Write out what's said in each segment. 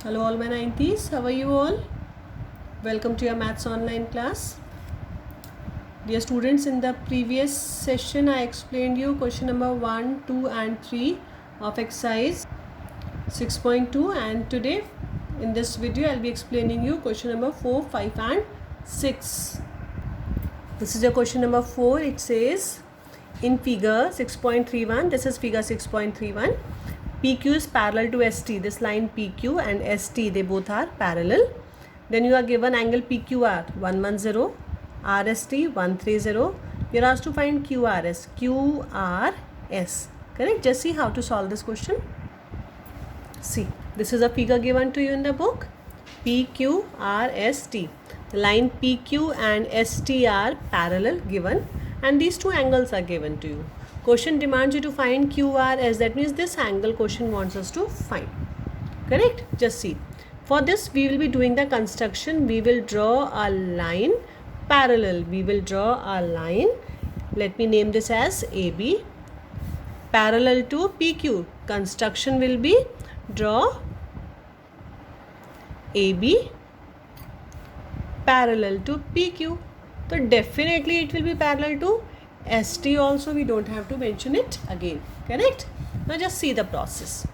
Hello all my 90s, how are you all? Welcome to your maths online class. Dear students, in the previous session I explained you question number 1, 2 and 3 of exercise 6.2, and today in this video I'll be explaining you question number 4, 5 and 6. This is your question number 4. It says in figure 6.31, this is figure 6.31, PQ is parallel to ST. This line PQ and ST, they both are parallel. Then you are given angle PQR 110, RST 130. You are asked to find QRS. QRS. Correct? Just see how to solve this question. See, this is a figure given to you in the book. PQRST. The line PQ and ST are parallel given, and these two angles are given to you. Question demands you to find QRS. That means this angle question wants us to find. Correct? Just see. For this we will be doing the construction. We will draw a line parallel. We will draw a line. Let me name this as AB. Parallel to PQ. Construction will be draw AB parallel to PQ. So definitely it will be parallel to ST also. We don't have to mention it again. Correct? Now just see the process.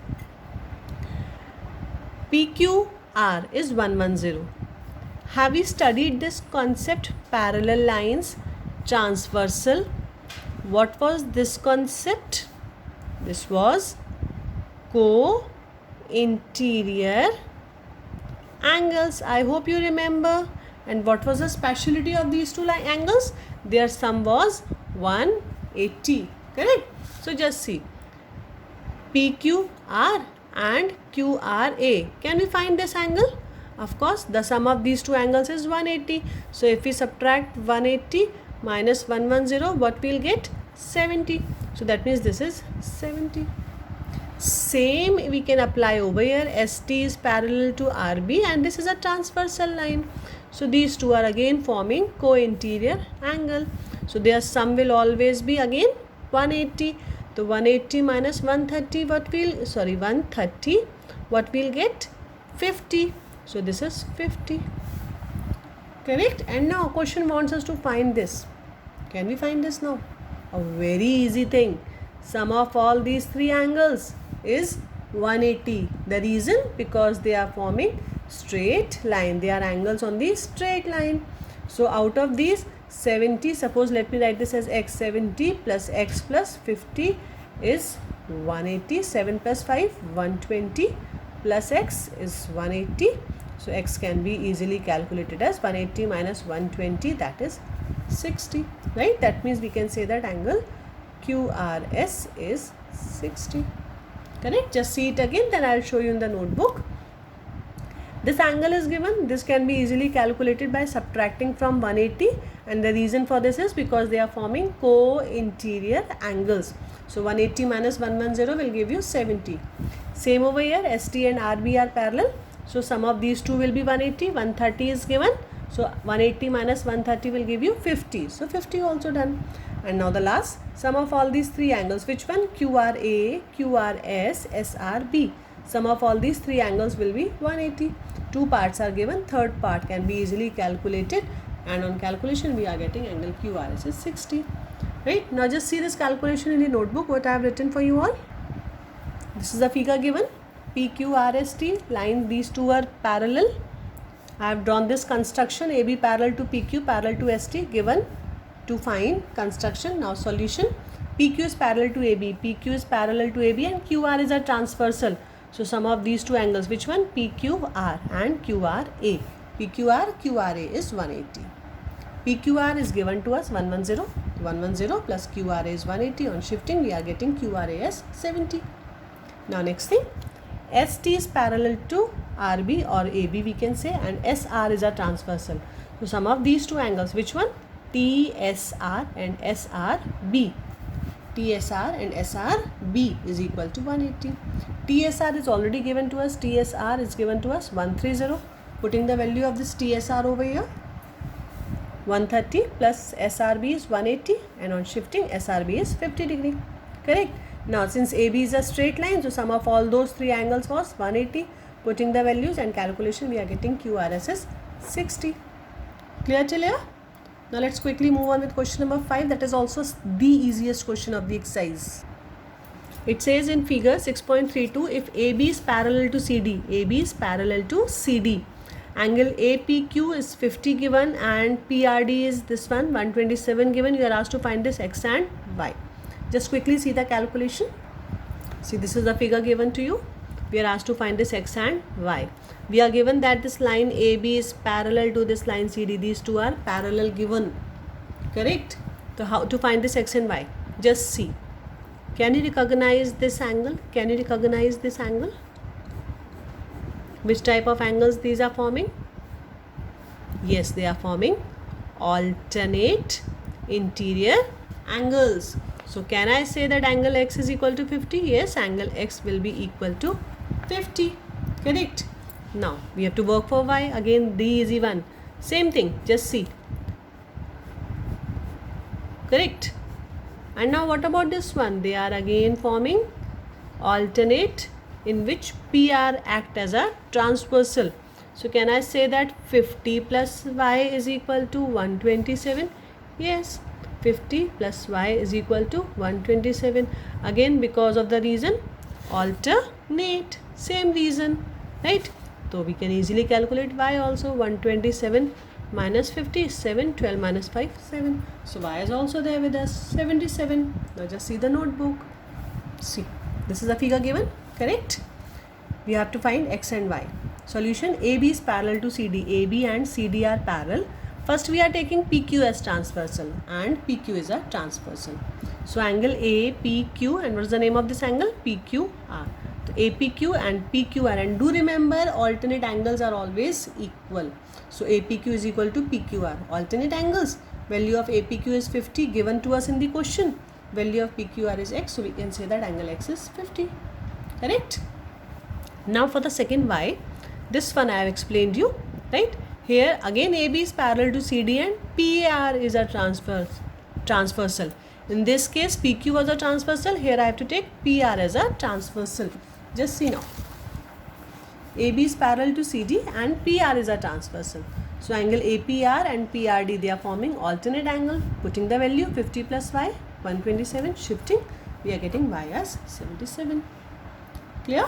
PQR is 110. Have we studied this concept? Parallel lines, transversal. What was this concept? This was co-interior angles. I hope you remember. And what was the speciality of these two angles? Their sum was 180. Correct? So just see. PQR and QRA. Can we find this angle? Of course, the sum of these two angles is 180. So if we subtract 180 minus 110, what we'll get? 70. So that means this is 70. Same we can apply over here. ST is parallel to RB and this is a transversal line. So these two are again forming co-interior angle. So their sum will always be again 180. So 180 minus 130, 130, what we'll get? 50. So this is 50. Correct? And now question wants us to find this. Can we find this now? A very easy thing. Sum of all these three angles is 180. The reason? Because they are forming straight line. They are angles on the straight line. So out of these 70, suppose let me write this as x 70 plus x plus 50 is 180. 7 plus 5, 120 plus x is 180. So x can be easily calculated as 180 minus 120, that is 60. Right? That means we can say that angle QRS is 60. Correct? Just see it again, then I will show you in the notebook. This angle is given. This can be easily calculated by subtracting from 180, and the reason for this is because they are forming co-interior angles. So 180 minus 110 will give you 70. Same over here, ST and RB are parallel. So sum of these two will be 180. 130 is given. So 180 minus 130 will give you 50. So 50 also done. And now the last, sum of all these three angles. Which one? QRA, QRS, SRB. Sum of all these three angles will be 180. Two parts are given. Third part can be easily calculated. And on calculation, we are getting angle QRS is 60. Right? Now just see this calculation in the notebook, what I have written for you all. This is the figure given. PQRST line, these two are parallel. I have drawn this construction, AB parallel to PQ, parallel to ST, given to find construction. Now solution. PQ is parallel to AB, PQ is parallel to AB, and QR is a transversal. So sum of these two angles, which one? PQR and QRA. PQR, QRA is 180. PQR is given to us 110. 110 plus QRA is 180. On shifting, we are getting QRA as 70. Now next thing. ST is parallel to RB or AB we can say, and SR is a transversal. So sum of these two angles, which one? TSR and SRB. TSR and SRB is equal to 180. TSR is already given to us. TSR is given to us 130. Putting the value of this TSR over here. 130 plus SRB is 180, and on shifting SRB is 50 degree. Correct? Now since AB is a straight line, so sum of all those three angles was 180. putting the values and calculation, we are getting QRS is 60. Clear till here? Now let's quickly move on with question number 5. That is also the easiest question of the exercise. It says in figure 6.32, if AB is parallel to CD, AB is parallel to CD, angle APQ is 50 given and PRD is this one 127 given, you are asked to find this X and Y. Just quickly see the calculation. See, this is the figure given to you. We are asked to find this X and Y. We are given that this line AB is parallel to this line CD. These two are parallel given. Correct? So how to find this X and Y? Just see. Can you recognize this angle? Can you recognize this angle? Which type of angles these are forming? Yes, they are forming alternate interior angles. So can I say that angle X is equal to 50? Yes, angle X will be equal to 50. Correct? Now we have to work for Y. Again, the easy one. Same thing. Just see. Correct? And now what about this one? They are again forming alternate in which PR act as a transversal. So can I say that 50 plus Y is equal to 127? Yes. 50 plus Y is equal to 127. Again, because of the reason alternate. Same reason. Right? So we can easily calculate Y also. 127 minus 50 is 7. 12 minus 5, 7. So Y is also there with us, 77. Now just see the notebook. See, this is the figure given. Correct? We have to find X and Y. Solution: AB is parallel to CD. AB and CD are parallel. First we are taking PQ as transversal and PQ is a transversal. So angle APQ, and what is the name of this angle? PQR. So APQ and PQR, and do remember alternate angles are always equal. So APQ is equal to PQR. Alternate angles. Value of APQ is 50 given to us in the question. Value of PQR is X. So we can say that angle X is 50. Correct? Now for the second Y, this one I have explained you. Right? Here again AB is parallel to CD and PAR is a transversal. In this case PQ was a transversal. Here I have to take PR as a transversal. Just see now. AB is parallel to CD and PR is a transversal. So angle APR and PRD, they are forming alternate angle. Putting the value 50 plus Y, 127, shifting, we are getting Y as 77. Clear?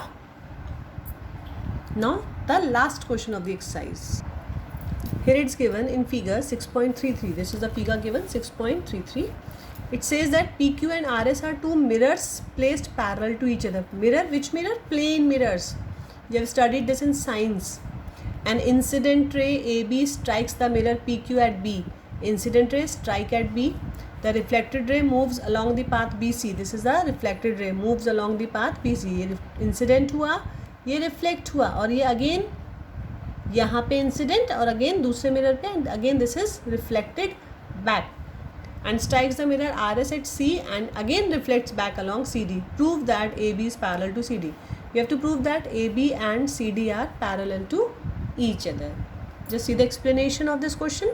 Now the last question of the exercise. Here it's given in figure 6.33. This is the figure given 6.33. It says that PQ and RS are two mirrors placed parallel to each other. Mirror, which mirror? Plane mirrors. You have studied this in science. An incident ray AB strikes the mirror PQ at B. Incident ray strike at B. The reflected ray moves along the path BC. This is the reflected ray moves along the path BC. ये incident हुआ, ये reflect हुआ, और ये again यहाँ पे incident और again दूसरे mirror पे, and again this is reflected back and strikes the mirror RS at C and again reflects back along CD. Prove that AB is parallel to CD. You have to prove that AB and CD are parallel to each other. Just see the explanation of this question.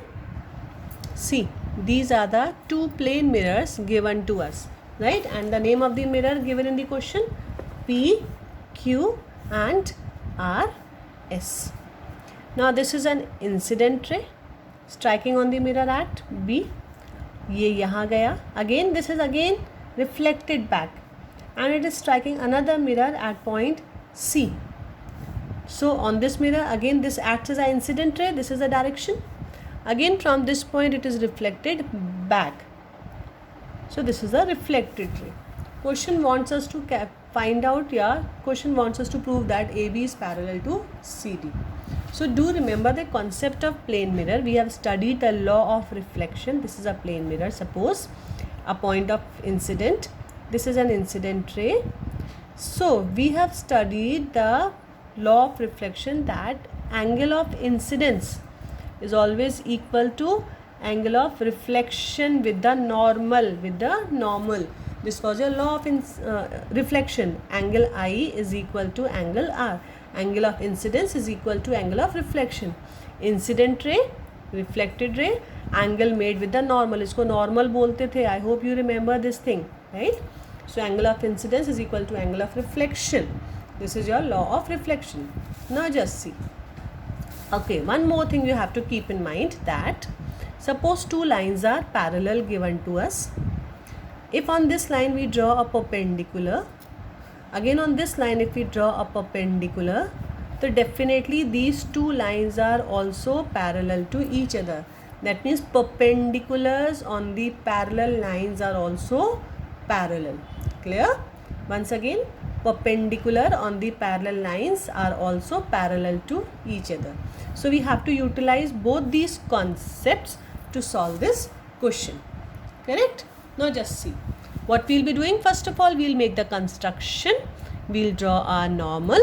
See, these are the two plane mirrors given to us, right? And the name of the mirror given in the question: P, Q and RS. Now this is an incident ray striking on the mirror at B. ये यहाँ गया. Again this is again reflected back and it is striking another mirror at point C. So on this mirror again this acts as an incident ray. This is the direction. Again from this point it is reflected back. So this is a reflected ray. Question wants us to find out, question wants us to prove that AB is parallel to CD. So do remember the concept of plane mirror. We have studied the law of reflection. This is a plane mirror. Suppose a point of incident. This is an incident ray. So we have studied the law of reflection, that angle of incidence is always equal to angle of reflection with the normal. This was your law of reflection. Angle I is equal to angle R. Angle of incidence is equal to angle of reflection. Incident ray, reflected ray, angle made with the normal. इसको normal बोलते थे. I hope you remember this thing, right? So angle of incidence is equal to angle of reflection. This is your law of reflection. Now just see. Okay, one more thing you have to keep in mind, that suppose two lines are parallel given to us. If on this line we draw a perpendicular, again on this line if we draw a perpendicular, so definitely these two lines are also parallel to each other. That means perpendiculars on the parallel lines are also parallel. Clear? Once again, perpendicular on the parallel lines are also parallel to each other. So we have to utilize both these concepts to solve this question. Correct? Now just see. What we'll be doing, first of all, we'll make the construction. We'll draw our normal.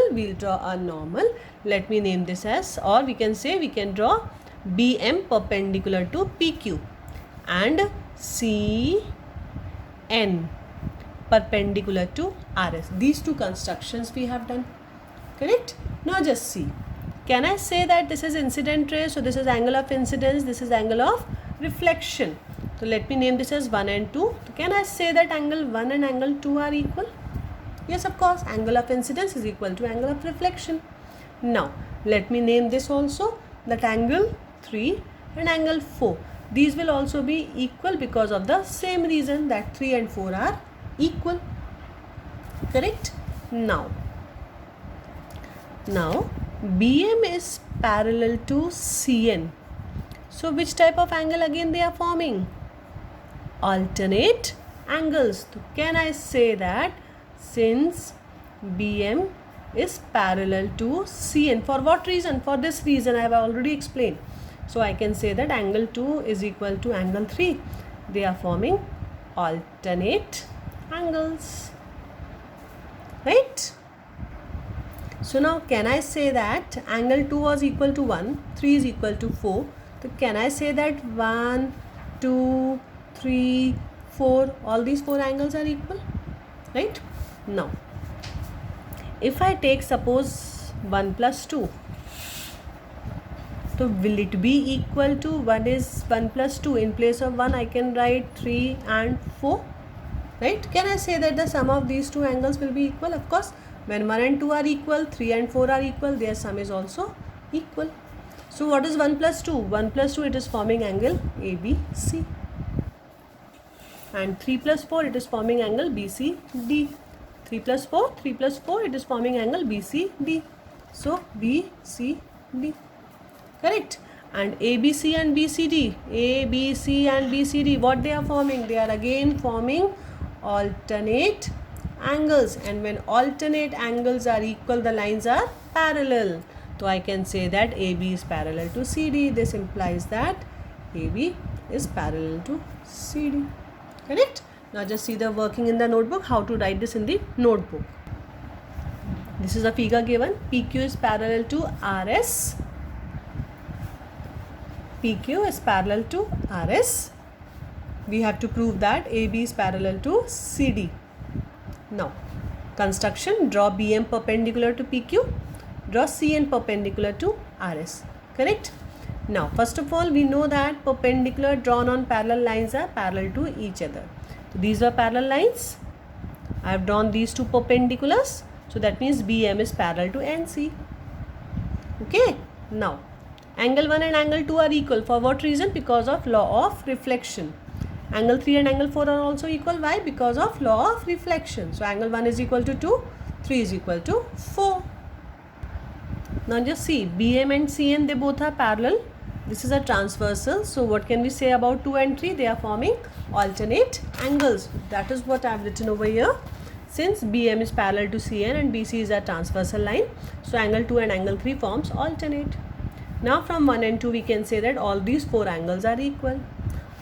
Let me name this as, or we can say we can draw BM perpendicular to PQ and CN perpendicular to RS. These two constructions we have done. Correct? Now just see. Can I say that this is incident ray? So this is angle of incidence, this is angle of reflection. So let me name this as 1 and 2. So can I say that angle 1 and angle 2 are equal? Yes, of course. Angle of incidence is equal to angle of reflection. Now let me name this also, that angle 3 and angle 4. These will also be equal because of the same reason, that 3 and 4 are equal. Correct? Now BM is parallel to CN. So which type of angle again they are forming? Alternate angles. So can I say that since BM is parallel to CN, for what reason? For this reason I have already explained. So I can say that angle 2 is equal to angle 3. They are forming alternate angles. Right? So now can I say that angle 2 was equal to 1, 3 is equal to 4. So can I say that 1, 2, 3, 4, all these 4 angles are equal? Right? Now, if I take suppose 1 plus 2, so will it be equal to 1 plus 2? In place of 1 I can write 3 and 4. Right? Can I say that the sum of these two angles will be equal? Of course. When 1 and 2 are equal, 3 and 4 are equal, their sum is also equal. So what is 1 plus 2? 1 plus 2, it is forming angle ABC. And 3 plus 4, it is forming angle BCD. 3 plus 4, it is forming angle BCD. So BCD. Correct? And ABC and BCD, what they are forming? They are again forming alternate angles, and when alternate angles are equal, the lines are parallel. So I can say that AB is parallel to CD. This implies that AB is parallel to CD. Correct? Now just see the working in the notebook, how to write this in the notebook. This is a figure given. PQ is parallel to RS. PQ is parallel to RS. We have to prove that AB is parallel to CD. Now, construction, draw BM perpendicular to PQ, draw CN perpendicular to RS. Correct? Now, first of all, we know that perpendicular drawn on parallel lines are parallel to each other. So, these are parallel lines. I have drawn these two perpendiculars. So, that means BM is parallel to NC. Okay? Now, angle 1 and angle 2 are equal. For what reason? Because of law of reflection. Angle 3 and angle 4 are also equal. Why? Because of law of reflection. So, angle 1 is equal to 2, 3 is equal to 4. Now, just see, BM and CN, they both are parallel. This is a transversal. So, what can we say about 2 and 3? They are forming alternate angles. That is what I have written over here. Since BM is parallel to CN and BC is a transversal line, so angle 2 and angle 3 forms alternate. Now, from 1 and 2, we can say that all these 4 angles are equal.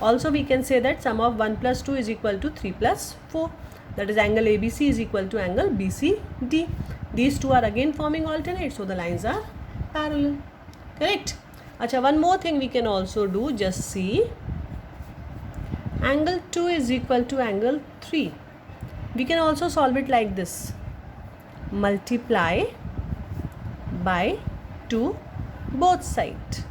Also, we can say that sum of 1 plus 2 is equal to 3 plus 4. That is, angle ABC is equal to angle BCD. These two are again forming alternate. So, the lines are parallel. Correct? Acha, one more thing we can also do. Just see. Angle 2 is equal to angle 3. We can also solve it like this. Multiply by 2 both sides.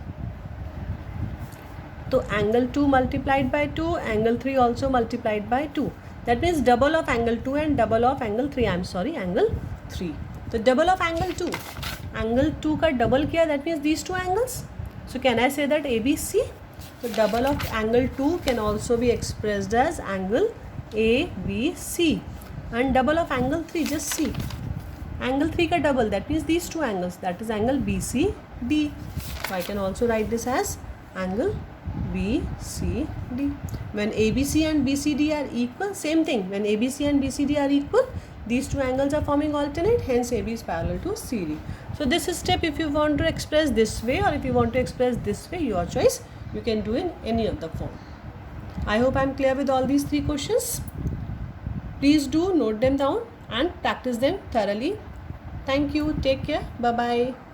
So, angle 2 multiplied by 2, angle 3 also multiplied by 2. That means double of angle 2 and double of angle 3. I am sorry, angle 3. So, double of angle angle 2 का double किया, that means these two angles. So can I say that ABC? The double of angle 2 can also be expressed as angle ABC, and double of angle 3, just see, angle 3 ka double, that means these two angles, that is angle BCD. So I can also write this as angle BCD. When ABC and BCD are equal, same thing, when ABC and BCD are equal, these two angles are forming alternate, hence AB is parallel to CD. So this step, if you want to express this way or if you want to express this way, your choice. You can do in any of the form. I hope I am clear with all these 3 questions. Please do note them down and practice them thoroughly. Thank you. Take care. Bye bye.